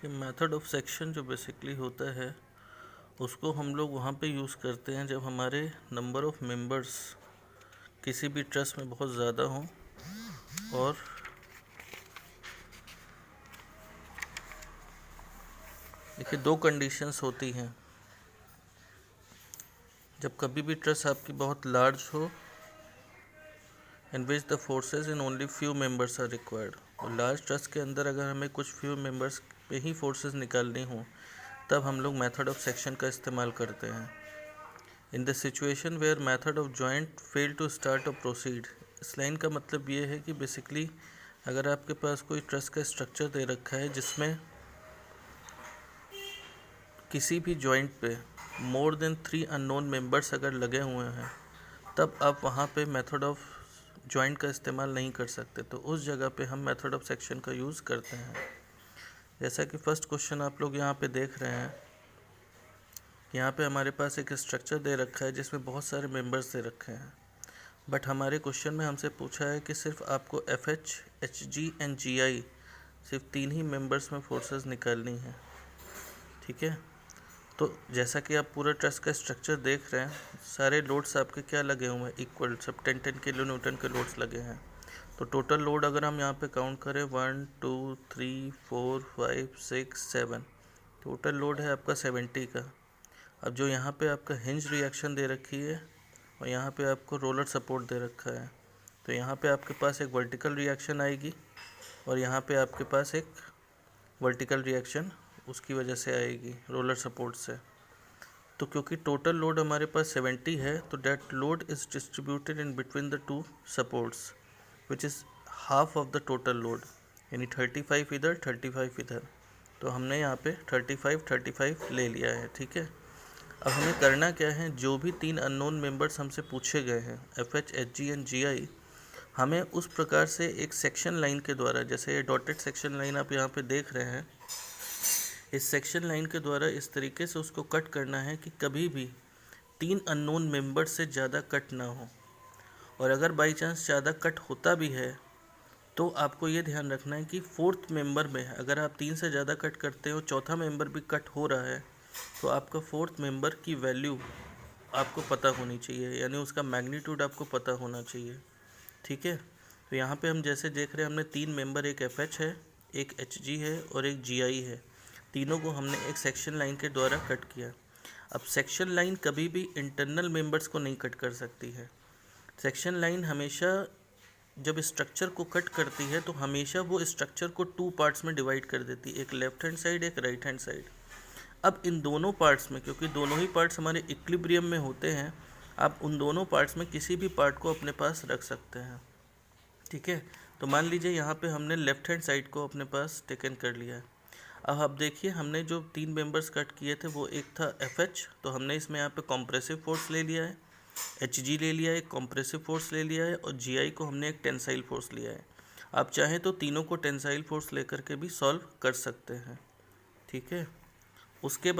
कि method of section जो basically होता है उसको हम लोग वहाँ पे यूज़ करते हैं जब हमारे नंबर ऑफ़ मेंबर्स किसी भी ट्रस्ट में बहुत ज़्यादा हों और देखिए दो कंडीशंस होती हैं। जब कभी भी ट्रस्ट आपकी बहुत लार्ज हो in which the forces in only few members are required, और लार्ज ट्रस्ट के अंदर अगर हमें कुछ फ्यू मेंबर्स पे ही फोर्सेस निकालनी हो तब हम लोग मेथड ऑफ सेक्शन का इस्तेमाल करते हैं। In the situation where method of joint fail to start और प्रोसीड, इस लाइन का मतलब ये है कि बेसिकली अगर आपके पास कोई ट्रस्ट का स्ट्रक्चर दे रखा है जिसमें किसी भी जॉइंट पे मोर देन 3 अननोन मेंबर्स अगर लगे हुए हैं तब आप वहाँ पे मेथड ऑफ जॉइंट का इस्तेमाल नहीं कर सकते, तो उस जगह पे हम मेथड ऑफ सेक्शन का यूज़ करते हैं। जैसा कि फर्स्ट क्वेश्चन आप लोग यहाँ पे देख रहे हैं, यहाँ पे हमारे पास एक स्ट्रक्चर दे रखा है जिसमें बहुत सारे मेंबर्स दे रखे हैं, बट हमारे क्वेश्चन में हमसे पूछा है कि सिर्फ आपको FH, HG एंड GI सिर्फ 3 ही मेंबर्स में फोर्सेस निकालनी है। ठीक है, तो जैसा कि आप पूरा ट्रस्ट का स्ट्रक्चर देख रहे हैं, सारे लोड्स आपके क्या लगे हुए हैं, इक्वल, सब 10-10 किलो न्यूटन के लोड्स लगे हैं। तो टोटल लोड अगर हम यहाँ पे काउंट करें 1 2 3 4 5 6 7, टोटल लोड है आपका 70 का। अब जो यहाँ पे आपका हिंज रिएक्शन दे रखी है और यहाँ पे आपको रोलर सपोर्ट दे रखा है, तो यहाँ पे आपके पास एक वर्टिकल रिएक्शन आएगी और यहाँ पे आपके पास एक वर्टिकल रिएक्शन उसकी वजह से आएगी रोलर सपोर्ट से। तो क्योंकि टोटल लोड हमारे पास 70 है तो that load is distributed in between the two supports which is half of the total load, यानी 35 इधर 35 इधर। तो हमने यहाँ पे 35 ले लिया है। ठीक है, अब हमें करना क्या है, जो भी 3 अननोन मेंबर्स हमसे पूछे गए हैं FH, HG एंड GI, हमें उस प्रकार से एक सेक्शन लाइन के द्वारा, जैसे ये डॉटेड सेक्शन लाइन आप यहाँ पे देख रहे हैं, इस सेक्शन लाइन के द्वारा इस तरीके से उसको कट करना है कि कभी भी 3 अननोन मेंबर्स से ज़्यादा कट ना हो। और अगर बाई चांस ज़्यादा कट होता भी है तो आपको ये ध्यान रखना है कि फोर्थ मेंबर में अगर आप 3 से ज़्यादा कट करते हो, चौथा मेंबर भी कट हो रहा है, तो आपका फोर्थ मेंबर की वैल्यू आपको पता होनी चाहिए, यानी उसका मैग्नीट्यूड आपको पता होना चाहिए। ठीक है, तो यहाँ पे हम जैसे देख रहे हैं, हमने 3 मेंबर, एक FH है, एक HG है और एक GI है, तीनों को हमने एक सेक्शन लाइन के द्वारा कट किया। अब सेक्शन लाइन कभी भी इंटरनल मेंबर्स को नहीं कट कर सकती है। सेक्शन लाइन हमेशा जब स्ट्रक्चर को कट करती है तो हमेशा वो स्ट्रक्चर को 2 पार्ट्स में डिवाइड कर देती है, एक लेफ्ट हैंड साइड, एक राइट हैंड साइड। अब इन दोनों पार्ट्स में, क्योंकि दोनों ही पार्ट्स हमारे इक्विलिब्रियम में होते हैं, आप उन दोनों पार्ट्स में किसी भी पार्ट को अपने पास रख सकते हैं। ठीक है, तो मान लीजिए यहाँ पे हमने लेफ्ट हैंड साइड को अपने पास टेकन कर लिया है। अब आप देखिए, हमने जो 3 मेंबर्स कट किए थे वो एक था FH, तो हमने इसमें यहाँ पे कॉम्प्रेसिव फोर्स ले लिया है, HG ले लिया है, एक कॉम्प्रेसिव फोर्स ले लिया है, और GI को हमने एक टेंसाइल फोर्स लिया है। आप चाहें तो तीनों को टेंसाइल फोर्स लेकर के भी सॉल्व कर सकते हैं। ठीक है, उसके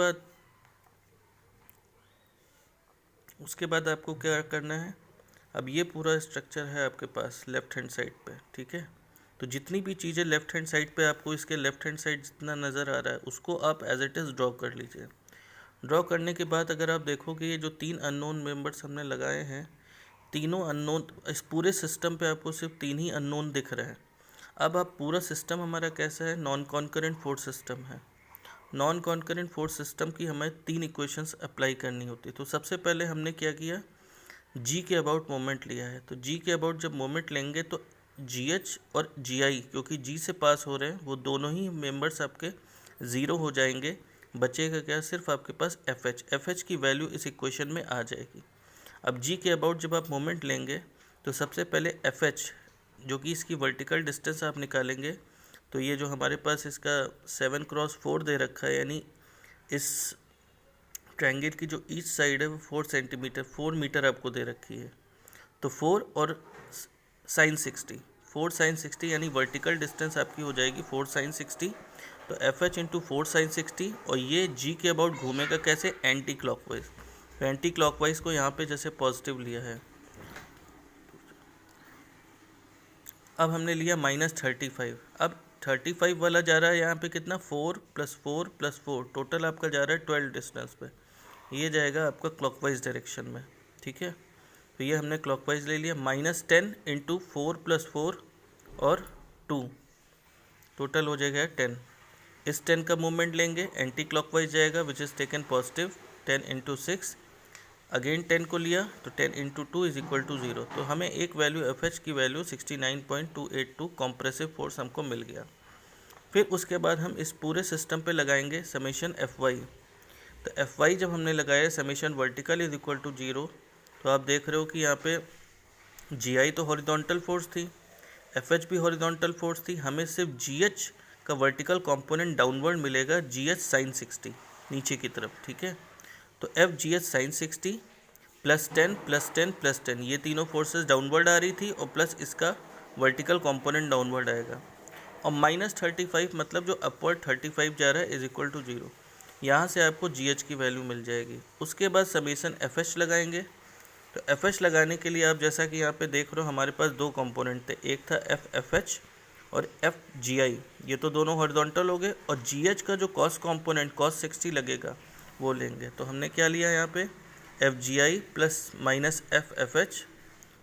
बाद आपको क्या करना है, अब ये पूरा स्ट्रक्चर है आपके पास लेफ़्ट हैंड साइड पे। ठीक है, तो जितनी भी चीज़ें लेफ़्ट हैंड साइड पे आपको इसके लेफ़्ट हैंड साइड जितना नज़र आ रहा है उसको आप एज इट इज़ ड्रॉ कर लीजिए। ड्रॉ करने के बाद अगर आप देखोगे ये जो 3 अननोन मेंबर्स हमने लगाए हैं, तीनों अननोन, इस पूरे सिस्टम पे आपको सिर्फ 3 ही अननोन दिख रहे हैं। अब आप पूरा सिस्टम हमारा कैसा है, नॉन कॉन्करेंट फोर्स सिस्टम है। नॉन कॉन्करेंट फोर्स सिस्टम की हमें 3 इक्वेशंस अप्लाई करनी होती है। तो सबसे पहले हमने क्या किया, जी के अबाउट मोमेंट लिया है। तो जी के अबाउट जब मोमेंट लेंगे तो GH और GI, क्योंकि जी से पास हो रहे हैं, वो दोनों ही मेंबर्स आपके ज़ीरो हो जाएंगे। बचेगा क्या, सिर्फ आपके पास FH की वैल्यू इस इक्वेशन में आ जाएगी। अब जी के अबाउट जब आप मोमेंट लेंगे तो सबसे पहले FH, जो कि इसकी वर्टिकल डिस्टेंस आप निकालेंगे, तो ये जो हमारे पास इसका 7x4 दे रखा है, यानी इस ट्रायंगल की जो ईच साइड है वो 4 मीटर आपको दे रखी है। तो 4 और साइन 60, 4 साइन 60 यानी वर्टिकल डिस्टेंस आपकी हो जाएगी 4 साइन 60। तो FH इंटू 4 साइन 60, और ये जी के अबाउट घूमेगा कैसे, एंटी क्लॉकवाइज। तो एंटी क्लॉकवाइज को यहाँ पे जैसे पॉजिटिव लिया है। अब हमने लिया -35। अब 35 वाला जा रहा है यहाँ पे कितना 4 + 4 + 4, टोटल आपका जा रहा है 12 डिस्टेंस पे। ये जाएगा आपका क्लॉकवाइज डायरेक्शन में, ठीक है। तो ये हमने क्लॉकवाइज ले लिया। -10 × 4 + 4 और 2, टोटल हो जाएगा 10। इस 10 का मूवमेंट लेंगे, एंटी क्लॉकवाइज जाएगा, which is taken positive. 10 × 6, again 10 को लिया तो 10 × 2 = 0। तो हमें एक वैल्यू FH की वैल्यू 69.282 कॉम्प्रेसिव फोर्स हमको मिल गया। फिर उसके बाद हम इस पूरे सिस्टम पे लगाएंगे समेशन FY। तो FY जब हमने लगाया समेशन वर्टिकल = 0, तो आप देख रहे हो कि यहाँ पे GI तो हॉरिजॉन्टल फोर्स थी, FH भी हॉरिजॉन्टल फोर्स थी, हमें सिर्फ GH का वर्टिकल कंपोनेंट डाउनवर्ड मिलेगा, GH sin 60 नीचे की तरफ, ठीक है। तो FGH sin 60 +10 +10 +10, ये तीनों फोर्सेस डाउनवर्ड आ रही थी और प्लस इसका वर्टिकल कंपोनेंट डाउनवर्ड आएगा। और -35 मतलब जो अपवर्ड 35 जा रहा है = 0। यहाँ से आपको GH की वैल्यू मिल जाएगी। उसके बाद समेशन FH लगाएंगे। तो FH लगाने के लिए आप जैसा कि यहाँ पे देख रहे हो हमारे पास दो कंपोनेंट थे, एक था FFH और FGI, ये तो दोनों हॉरिजॉन्टल हो गए। और GH का जो कॉस कंपोनेंट cos 60 लगेगा वो लेंगे। तो हमने क्या लिया यहाँ पे FGI + -FFH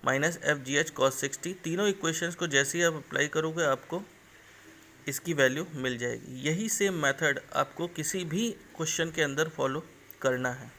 -FGH cos 60, तीनों इक्वेशंस को जैसे ही आप अप्लाई करोगे आपको इसकी वैल्यू मिल जाएगी। यही सेम मेथड आपको किसी भी क्वेश्चन के अंदर फॉलो करना है।